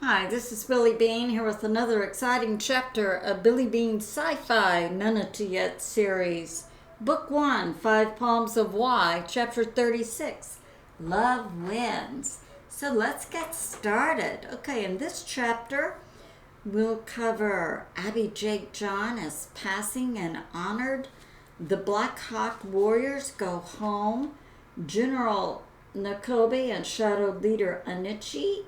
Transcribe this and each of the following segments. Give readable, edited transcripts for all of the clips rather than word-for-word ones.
Hi, this is Billie Beene here with another exciting chapter of Billie Beane's Sci-Fi-Nunatayet series. Book 1, 5 Poems of Y, Chapter 36, Love Wins. So let's get started. Okay, in this chapter, we'll cover Abby Jake John as passing and honored. The Black Hawk Warriors go home. General Nakobe and Shadow Leader Anichi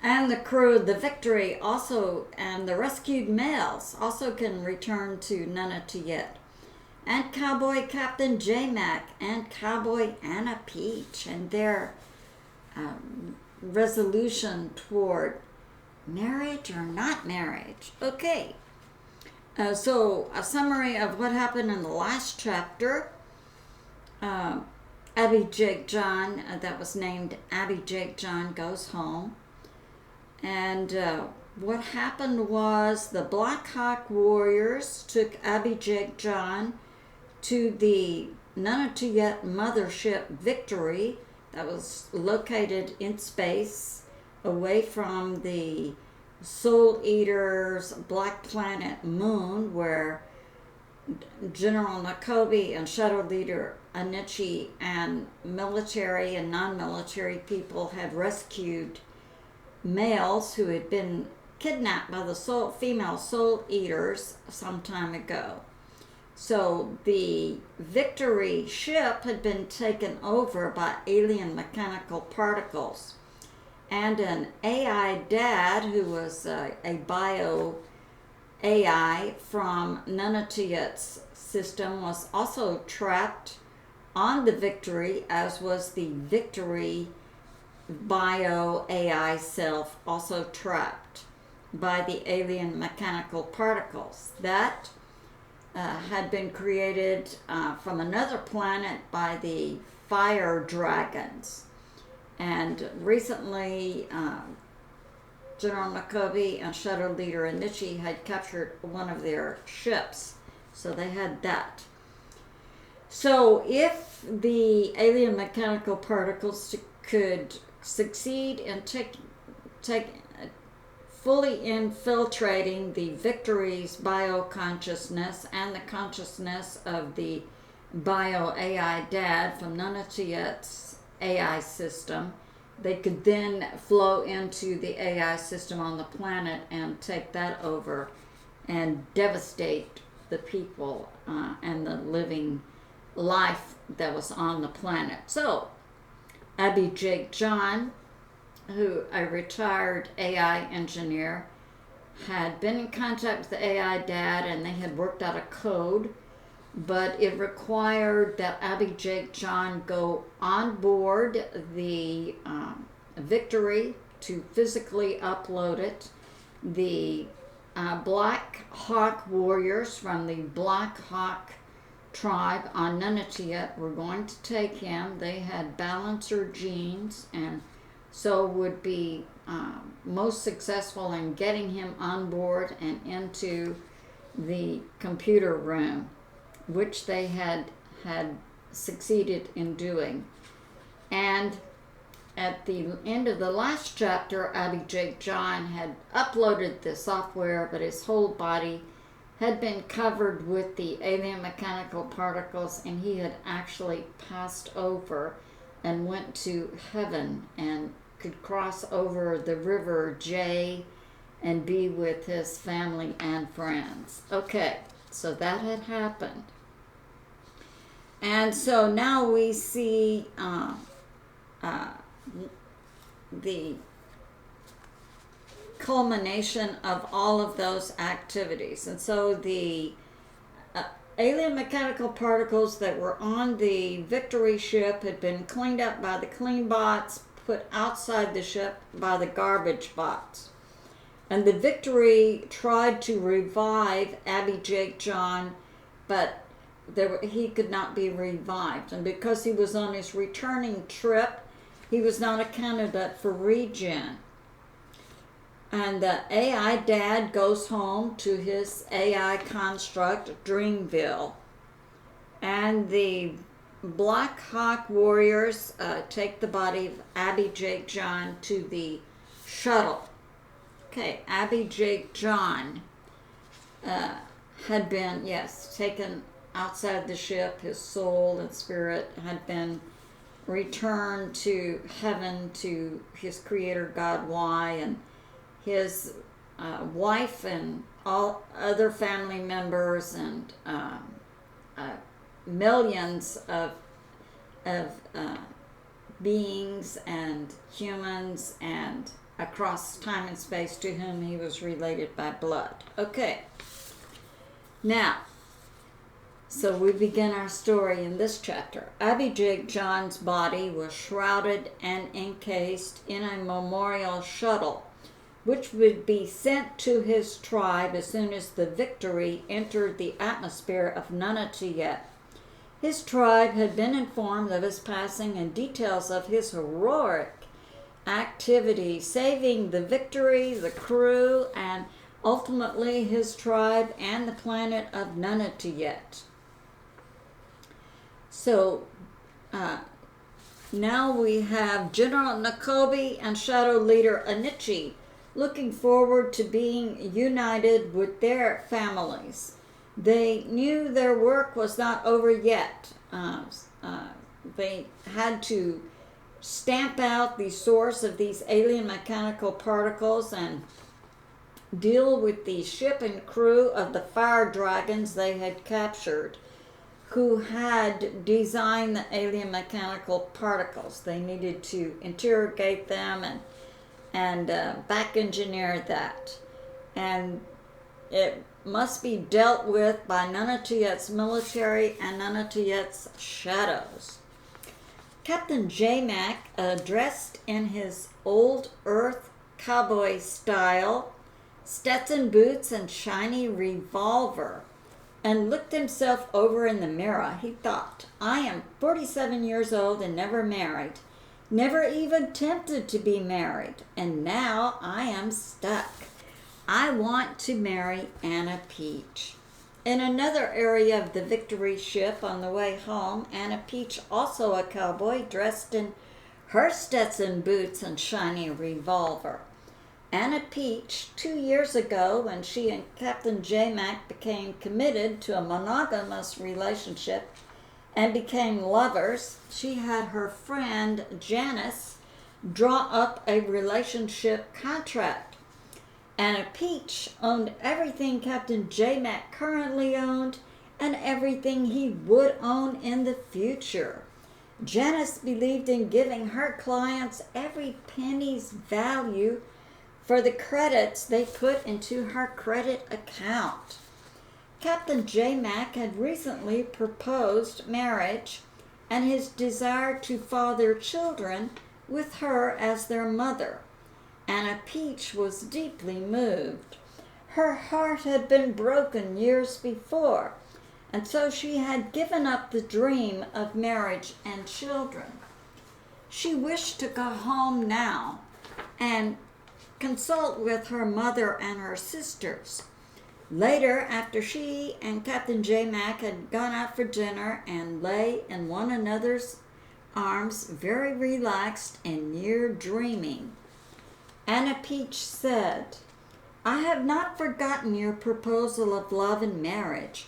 and the crew of the Victory also, and the rescued males also can return to Nunatayet. And Cowboy Captain J-Mac and Cowboy Anna Peach and their resolution toward marriage or not marriage. Okay, so a summary of what happened in the last chapter. Abby Jake John, that was named Abby Jake John, goes home. And what happened was the Black Hawk Warriors took Abby Jake John to the Nunatayet mothership Victory that was located in space away from the Soul Eaters' Black Planet Moon, where General Nakobe and Shadow Leader Anichi and military and non-military people had rescued males who had been kidnapped by the female soul eaters some time ago. So the Victory ship had been taken over by alien mechanical particles, and an AI dad who was a bio AI from Nunatayet's system was also trapped on the Victory, as was the Victory bio AI self, also trapped by the alien mechanical particles that had been created from another planet by the fire dragons. And recently General Nakobe and Shadow Leader Anichi had captured one of their ships, so they had that. So if the alien mechanical particles could succeed in fully infiltrating the Victory's bio-consciousness and the consciousness of the bio-AI dad from Nunatayet's AI system, they could then flow into the AI system on the planet and take that over and devastate the people and the living life that was on the planet. So Abby Jake John, who a retired AI engineer, had been in contact with the AI dad, and they had worked out a code, but it required that Abby Jake John go on board the Victory to physically upload it. The Black Hawk Warriors from the Black Hawk tribe on Nunatayet were going to take him. They had balancer genes, and so would be most successful in getting him on board and into the computer room, which they had succeeded in doing. And at the end of the last chapter, Abby Jake John had uploaded the software, but his whole body had been covered with the alien mechanical particles, and he had actually passed over and went to heaven and could cross over the river J and be with his family and friends. Okay, so that had happened. And so now we see the culmination of all of those activities. And so the alien mechanical particles that were on the Victory ship had been cleaned up by the clean bots, put outside the ship by the garbage bots. And the Victory tried to revive Abby Jake John, but he could not be revived. And because he was on his returning trip, he was not a candidate for regen. And the AI dad goes home to his AI construct, Dreamville. And the Black Hawk Warriors take the body of Abby Jake John to the shuttle. Okay, Abby Jake John had been, yes, taken outside the ship. His soul and spirit had been returned to heaven to his creator God Y, and his wife and all other family members and millions of beings and humans and across time and space to whom he was related by blood. Okay. Now, so we begin our story in this chapter. Abijah John's body was shrouded and encased in a memorial shuttle, which would be sent to his tribe as soon as the Victory entered the atmosphere of Nunatayet. His tribe had been informed of his passing and details of his heroic activity, saving the Victory, the crew, and ultimately his tribe and the planet of Nunatayet. So now we have General Nakobe and Shadow Leader Anichi looking forward to being united with their families. They knew their work was not over yet. They had to stamp out the source of these alien mechanical particles and deal with the ship and crew of the fire dragons they had captured, who had designed the alien mechanical particles. They needed to interrogate them and back engineer that. And it must be dealt with by Nunatayet's military and Nunatayet's shadows. Captain J-Mac, dressed in his old Earth cowboy style, Stetson boots and shiny revolver, and looked himself over in the mirror. He thought, I am 47 years old and never married, never even tempted to be married, and now I am stuck. I want to marry Anna Peach. In another area of the Victory ship on the way home, Anna Peach, also a cowboy, dressed in her Stetson boots and shiny revolver. Anna Peach, 2 years ago, when she and Captain J-Mac became committed to a monogamous relationship and became lovers, she had her friend Janice draw up a relationship contract. Anna Peach owned everything Captain J-Mac currently owned and everything he would own in the future. Janice believed in giving her clients every penny's value for the credits they put into her credit account. Captain J-Mac had recently proposed marriage and his desire to father children with her as their mother. Anna Peach was deeply moved. Her heart had been broken years before, and so she had given up the dream of marriage and children. She wished to go home now and consult with her mother and her sisters. Later, after she and Captain J-Mac had gone out for dinner and lay in one another's arms, very relaxed and near dreaming, Anna Peach said, I have not forgotten your proposal of love and marriage.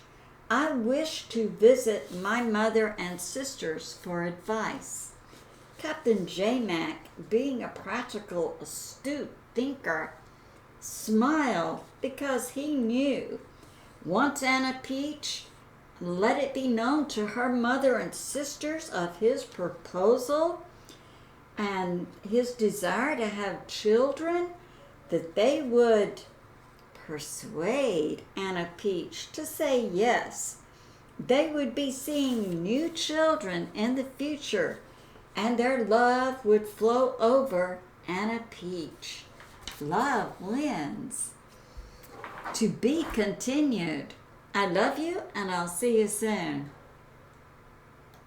I wish to visit my mother and sisters for advice. Captain J-Mac, being a practical, astute thinker, smiled because he knew once Anna Peach let it be known to her mother and sisters of his proposal and his desire to have children, that they would persuade Anna Peach to say yes. They would be seeing new children in the future, and their love would flow over Anna Peach. Love wins. To be continued. I love you, and I'll see you soon.